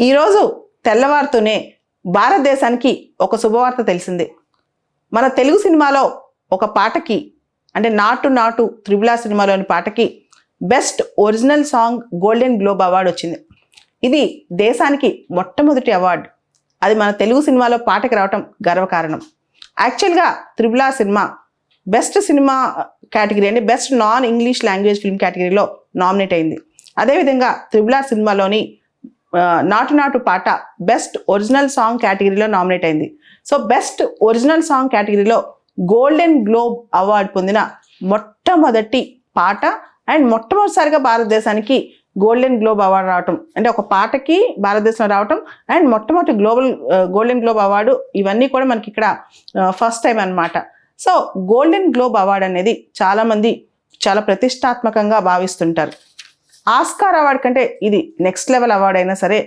ఈరోజు తెల్లవారుతూనే భారతదేశానికి ఒక శుభవార్త తెలిసింది. మన తెలుగు సినిమాలో ఒక పాటకి అంటే నాటు నాటు త్రిబుల్ ఆర్ సినిమాలోని పాటకి best original song golden globe award వచ్చింది. ఇది దేశానికి మొట్టమొదటి అవార్డు. అది మన తెలుగు సినిమాలో పాటకి రావటం గర్వకారణం. యాక్చువల్గా triple R cinema best cinema category అంటే best non English language film కేటగిరీలో నామినేట్ అయింది. అదేవిధంగా త్రిబుల్ ఆర్ సినిమాలోని నాటు నాటు పాట బెస్ట్ ఒరిజినల్ సాంగ్ కేటగిరీలో నామినేట్ అయింది. సో బెస్ట్ ఒరిజినల్ సాంగ్ కేటగిరీలో గోల్డెన్ గ్లోబ్ అవార్డు పొందిన మొట్టమొదటి పాట అండ్ మొట్టమొదటిసారిగా భారతదేశానికి గోల్డెన్ గ్లోబ్ అవార్డు రావటం, అంటే ఒక పాటకి భారతదేశంలో రావటం అండ్ మొట్టమొదటి గోల్డెన్ గ్లోబ్ అవార్డు, ఇవన్నీ కూడా మనకి ఇక్కడ ఫస్ట్ టైం అన్నమాట. సో గోల్డెన్ గ్లోబ్ అవార్డు అనేది చాలామంది చాలా ప్రతిష్టాత్మకంగా భావిస్తుంటారు. ఆస్కార్ అవార్డు కంటే ఇది నెక్స్ట్ లెవెల్ అవార్డు అయినా సరే,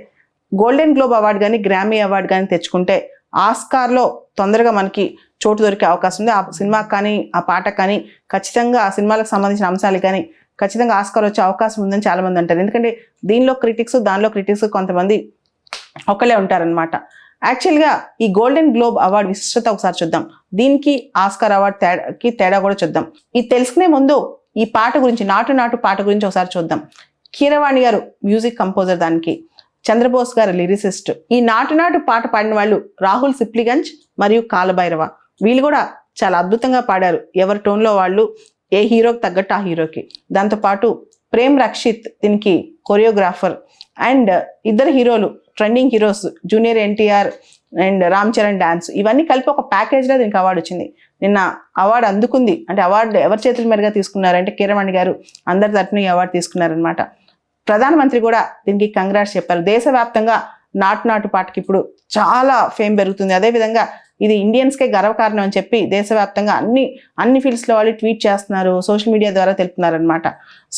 గోల్డెన్ గ్లోబ్ అవార్డు కానీ గ్రామీ అవార్డు కానీ తెచ్చుకుంటే ఆస్కార్లో తొందరగా మనకి చోటు దొరికే అవకాశం ఉంది. ఆ సినిమాకి కానీ ఆ పాటకు కానీ ఖచ్చితంగా ఆ సినిమాలకు సంబంధించిన అంశాలు కానీ ఖచ్చితంగా ఆస్కార్ వచ్చే అవకాశం ఉందని చాలామంది అంటారు. ఎందుకంటే దీనిలో క్రిటిక్స్ దానిలో క్రిటిక్స్ కొంతమంది ఒకళ్ళే ఉంటారనమాట. యాక్చువల్గా ఈ గోల్డెన్ గ్లోబ్ అవార్డు విశిష్టత ఒకసారి చూద్దాం. దీనికి ఆస్కార్ అవార్డు తేడా కూడా చూద్దాం. ఇది తెలుసుకునే ముందు ఈ పాట గురించి, నాటు నాటు పాట గురించి ఒకసారి చూద్దాం. కీరవాణి గారు మ్యూజిక్ కంపోజర్, దానికి చంద్రబోస్ గారు లిరిసిస్ట్. ఈ నాటు నాటు పాట పాడిన వాళ్ళు రాహుల్ సిప్లిగంజ్ మరియు కాలభైరవ. వీళ్ళు కూడా చాలా అద్భుతంగా పాడారు. ఎవరి టోన్లో వాళ్ళు, ఏ హీరోకి తగ్గట్టు ఆ హీరోకి. దాంతోపాటు ప్రేమ్ రక్షిత్ దీనికి కొరియోగ్రాఫర్. అండ్ ఇద్దరు హీరోలు trending heroes, junior NTR and Ram Charan dance, ఇవన్నీ కలిపి ఒక ప్యాకేజ్లో దీనికి అవార్డు వచ్చింది. నిన్న అవార్డు అందుకుంది. అంటే అవార్డు ఎవరి చేతుల మీదుగా తీసుకున్నారంటే కీరవాణి గారు అందరి తరఫున ఈ అవార్డు తీసుకున్నారనమాట. ప్రధానమంత్రి కూడా దీనికి కంగ్రాట్స్ చెప్పారు. దేశవ్యాప్తంగా నాటు నాటు పాటకి ఇప్పుడు చాలా ఫేమ్ పెరుగుతుంది. అదేవిధంగా ఇది ఇండియన్స్కే గర్వకారణం అని చెప్పి దేశవ్యాప్తంగా అన్ని ఫీల్డ్స్లో వాళ్ళు ట్వీట్ చేస్తున్నారు, సోషల్ మీడియా ద్వారా తెలుపుతున్నారనమాట.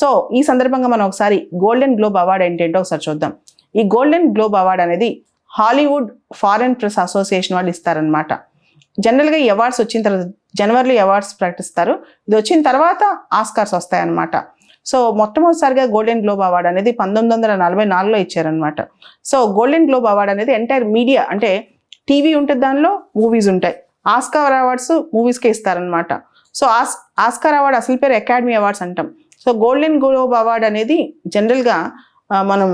సో ఈ సందర్భంగా మనం ఒకసారి గోల్డెన్ గ్లోబ్ అవార్డు ఏంటంటో ఒకసారి చూద్దాం. ఈ గోల్డెన్ గ్లోబ్ అవార్డు అనేది హాలీవుడ్ ఫారెన్ ప్రెస్ అసోసియేషన్ వాళ్ళు ఇస్తారనమాట. జనరల్గా ఈ అవార్డ్స్ వచ్చిన తర్వాత జనవరిలో అవార్డ్స్ ప్రకటిస్తారు. ఇది వచ్చిన తర్వాత ఆస్కార్స్ వస్తాయన్నమాట. సో మొట్టమొదటిసారిగా గోల్డెన్ గ్లోబ్ అవార్డు అనేది 1944లో ఇచ్చారనమాట. సో గోల్డెన్ గ్లోబ్ అవార్డు అనేది ఎంటైర్ మీడియా, అంటే టీవీ ఉంటుంది, దానిలో మూవీస్ ఉంటాయి. ఆస్కార్ అవార్డ్స్ మూవీస్కే ఇస్తారనమాట. సో ఆస్కార్ అవార్డు అసలు పేరు అకాడమీ అవార్డ్స్ అంటాం. సో గోల్డెన్ గ్లోబ్ అవార్డు అనేది జనరల్గా మనం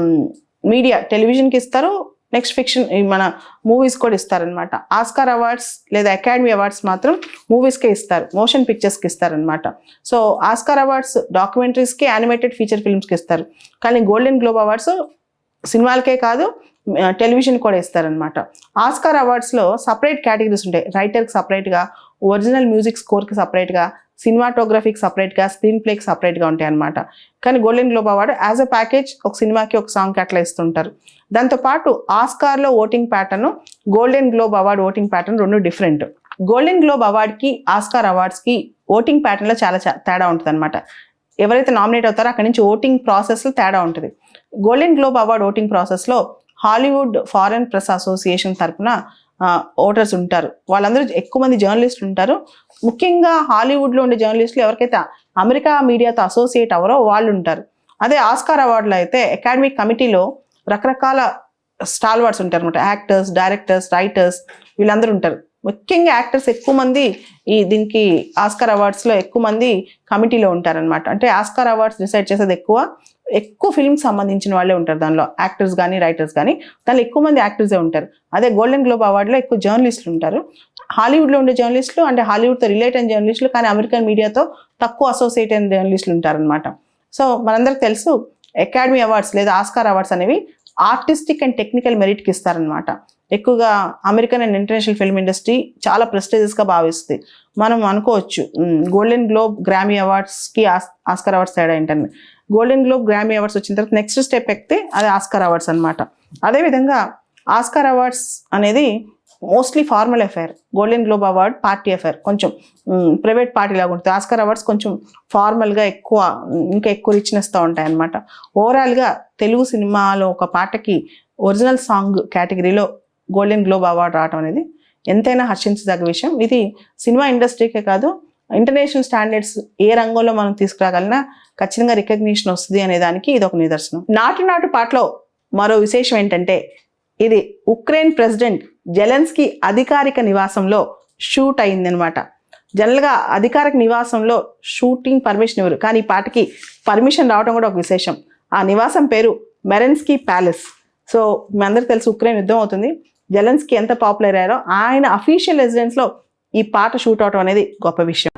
మీడియా, టెలివిజన్కి ఇస్తారు, నెక్స్ట్ ఫిక్షన్ మన మూవీస్ కూడా ఇస్తారనమాట. ఆస్కార్ అవార్డ్స్ లేదా అకాడమీ అవార్డ్స్ మాత్రం మూవీస్కే ఇస్తారు, మోషన్ పిక్చర్స్కి ఇస్తారనమాట. సో ఆస్కార్ అవార్డ్స్ డాక్యుమెంటరీస్కి, యానిమేటెడ్ ఫీచర్ ఫిల్మ్స్కి ఇస్తారు. కానీ గోల్డెన్ గ్లోబ్ అవార్డ్స్ సినిమాలకే కాదు టెలివిజన్ కూడా ఇస్తారనమాట. ఆస్కార్ అవార్డ్స్లో సపరేట్ కేటగిరీస్ ఉంటాయి. రైటర్కి సపరేట్గా, ఒరిజినల్ మ్యూజిక్ స్కోర్కి సపరేట్గా, సినిమాటోగ్రఫీకి సపరేట్గా, స్క్రీన్ ప్లేకి సపరేట్గా ఉంటాయి అనమాట. కానీ golden globe award as a package ఒక సినిమాకి ఒక సాంగ్కి అట్లా ఇస్తుంటారు. దాంతోపాటు ఆస్కార్లో voting pattern, golden globe award voting pattern రెండు డిఫరెంట్. గోల్డెన్ గ్లోబ్ అవార్డ్కి ఆస్కార్ అవార్డ్స్కి ఓటింగ్ ప్యాటర్న్లో చాలా తేడా ఉంటుంది అనమాట. ఎవరైతే నామినేట్ అవుతారో అక్కడి నుంచి ఓటింగ్ ప్రాసెస్లో తేడా ఉంటుంది. గోల్డెన్ గ్లోబ్ అవార్డు ఓటింగ్ ప్రాసెస్లో హాలీవుడ్ ఫారెన్ ప్రెస్ అసోసియేషన్ తరఫున ఓటర్స్ ఉంటారు. వాళ్ళందరూ ఎక్కువ మంది జర్నలిస్టులు ఉంటారు. ముఖ్యంగా హాలీవుడ్లో ఉండే జర్నలిస్టులు ఎవరికైతే అమెరికా మీడియాతో అసోసియేట్ అవ్వరో వాళ్ళు ఉంటారు. అదే ఆస్కార్ అవార్డులో అయితే అకాడమిక్ కమిటీలో రకరకాల స్టాల్వర్డ్స్ ఉంటారు అనమాట. యాక్టర్స్, డైరెక్టర్స్, రైటర్స్, వీళ్ళందరూ ఉంటారు. ముఖ్యంగా యాక్టర్స్ ఎక్కువ మంది దీనికి ఆస్కార్ అవార్డ్స్లో ఎక్కువ మంది కమిటీలో ఉంటారనమాట. అంటే ఆస్కార్ అవార్డ్స్ డిసైడ్ చేసేది ఎక్కువ ఫిల్మ్కి సంబంధించిన వాళ్ళే ఉంటారు. దానిలో యాక్టర్స్ కానీ రైటర్స్ కానీ, దానిలో ఎక్కువ మంది యాక్టర్సే ఉంటారు. అదే గోల్డెన్ గ్లోబ్ అవార్డులో ఎక్కువ జర్నలిస్టులు ఉంటారు. హాలీవుడ్లో ఉండే జర్నలిస్టులు అంటే హాలీవుడ్తో రిలేట్ అయిన జర్నలిస్టులు, కానీ అమెరికన్ మీడియాతో తక్కువ అసోసియేట్ అయిన జర్నలిస్టులు ఉంటారనమాట. సో మనందరికి తెలుసు అకాడమీ అవార్డ్స్ లేదా ఆస్కార్ అవార్డ్స్ అనేవి ఆర్టిస్టిక్ అండ్ టెక్నికల్ మెరిట్కి ఇస్తారనమాట. ఎక్కువగా American and international film industry చాలా ప్రెస్టీజియస్గా భావిస్తుంది. మనం అనుకోవచ్చు గోల్డెన్ గ్లోబ్, గ్రామీ అవార్డ్స్కి ఆస్కార్ అవార్డ్స్ తేడా ఏంటని. గోల్డెన్ గ్లోబ్, గ్రామీ అవార్డ్స్ వచ్చిన తర్వాత నెక్స్ట్ స్టెప్ ఎక్కితే అది ఆస్కార్ అవార్డ్స్ అనమాట. అదేవిధంగా ఆస్కార్ అవార్డ్స్ అనేది mostly formal affair. Golden globe award party affair, కొంచెం ప్రైవేట్ పార్టీ లాగా ఉంటుంది. ఆస్కార్ అవార్డ్స్ కొంచెం ఫార్మల్గా ఇంకా ఎక్కువ రిచ్నెస్తో ఉంటాయి అనమాట. ఓవరాల్గా తెలుగు సినిమాలో ఒక పాటకి ఒరిజినల్ సాంగ్ కేటగిరీలో గోల్డెన్ గ్లోబ్ అవార్డు రావడం అనేది ఎంతైనా హర్షించదగ్గ విషయం. ఇది సినిమా ఇండస్ట్రీకే కాదు, ఇంటర్నేషనల్ స్టాండర్డ్స్ ఏ రంగంలో మనం తీసుకురాగలిగినా ఖచ్చితంగా రికగ్నిషన్ వస్తుంది అనే దానికి ఇది ఒక నిదర్శనం. నాటు నాటు పాటలో మరో విశేషం ఏంటంటే ఇది ఉక్రెయిన్ ప్రెసిడెంట్ జెలెన్స్కీ అధికారిక నివాసంలో షూట్ అయిందనమాట. జనరల్గా అధికారిక నివాసంలో షూటింగ్ పర్మిషన్ ఇవ్వరు, కానీ ఈ పాటకి పర్మిషన్ రావడం కూడా ఒక విశేషం. ఆ నివాసం పేరు మెరెన్స్కీ ప్యాలెస్. సో మీ అందరికీ తెలుసు ఉక్రెయిన్ యుద్ధం అవుతుంది, జెలెన్స్కీ ఎంత పాపులర్ అయ్యారో ఆయన అఫీషియల్ రెసిడెన్స్లో ఈ పాట షూట్ అవడం అనేది గొప్ప విషయం.